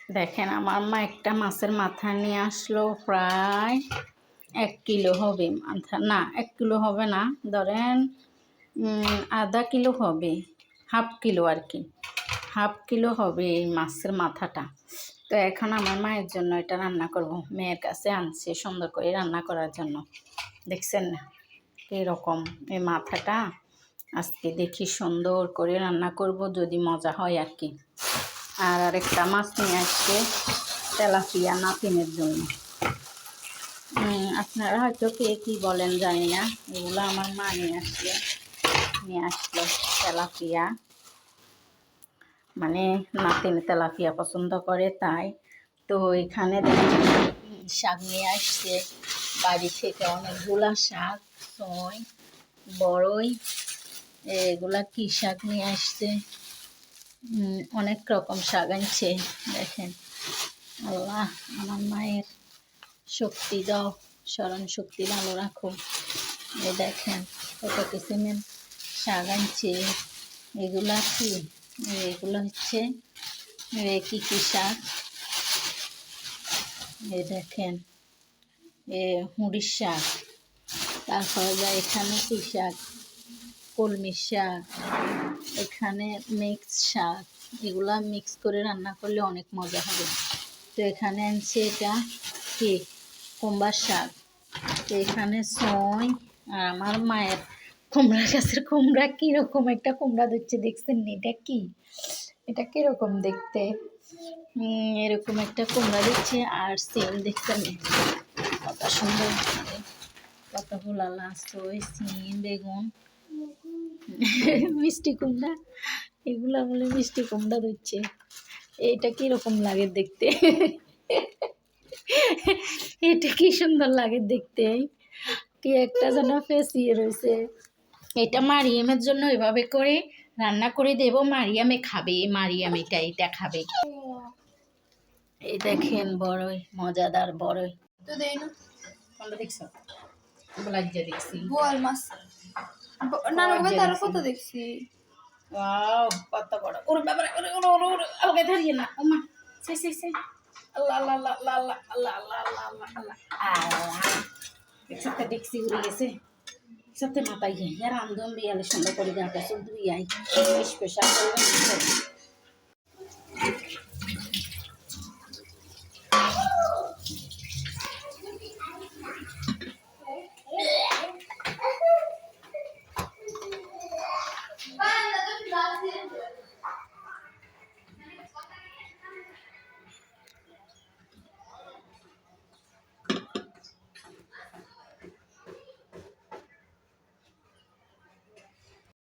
দেখেন আমার মা একটা মাছের মাথা নিয়ে আসলো, প্রায় 1 কিলো হবে মাথা। না 1 কিলো হবে না, ধরেন আধা কিলো হবে, 1/2 কিলো আর কি, 1/2 কিলো হবে এই মাছের মাথাটা। তো এখন আমার মায়ের জন্য এটা রান্না করব। মেয়ের কাছে আনছে সুন্দর করে রান্না করার জন্য। দেখছেন না এরকম এই মাথাটা আজকে দেখি সুন্দর করে রান্না করব, যদি মজা হয় আর কি। আর আরেকটা মাছ নিয়ে আসছে তেলাপিয়া নাতিনের জন্য। আপনারা হয়তো কে কী বলেন জানি না, এগুলো আমার মা নিয়ে আসলো তেলাপিয়া, মানে নাতিন তেলাপিয়া পছন্দ করে তাই। তো এখানে দেখেন শাক নিয়ে আসছে বাড়ি থেকে, অনেকগুলা শাক, ছয় বড়ই, এগুলা কি শাক নিয়ে আসছে, অনেক রকম শাক আনছে। দেখেন আল্লাহ আমার মায়ের শক্তি দাও, স্মরণ শক্তি ভালো রাখো। এই দেখেন কত কিসিমের শাক আনছে। এগুলা কি, এগুলো হচ্ছে কি কি শাক, এই দেখেন হুঁড়ির শাক, তারপরে যা এখানে কি শাক, কলমি শাক, এখানে মিক্স শাক, এগুলা মিক্স করে রান্না করলে অনেক মজা হবে। তো এখানে আনছে এটা কি কুমড়ার শাক। তো এখানে ছয়, আর আমার মায়ের কুমড়া গাছের কুমড়া কীরকম একটা কুমড়া দিচ্ছে দেখছেন, এটা কি, এটা কীরকম দেখতে, এরকম একটা কুমড়া দিচ্ছে। আর সিম দেখছেন কত সুন্দর, কতগুলো লাশ, ওই সিম, বেগুন, মিষ্টি কুমড়া, এগুলা বলে মিষ্টি কুমড়া দিচ্ছে। এইটা কীরকম লাগে দেখতে, এটা কি সুন্দর লাগে দেখতে, কি একটা যেন ফেসিয়ে রয়েছে। এটা মারিয়ামের জন্য এভাবে করে রান্না করে দেব, মারিয়ামে খাবে, মারিয়াম এটা খাবে। এই দেখেন বড়ই, মজাদার বড়ই। তো দেই না কোনটা দেখছো, বলাজ্জা দেখছি, বোয়াল মাছ না না তার কত দেখছি। ওয়াও কত বড়, ওরে বাবা রে, ওরে ওরে ওরে ওরে, আমাকে ধরিয়ে না ওমা, সেই সেই সেই, আল্লাহ আল্লাহ আল্লাহ আল্লাহ আল্লাহ আল্লাহ আল্লাহ আল্লাহ আল্লাহ আল্লাহ, একসাথে দেখছি উড়ে গেছে, একসাথে মাথায় আর রান্ধন বিয়ালে সুন্দর করে দেখা চল দুই আই স্পেশাল করে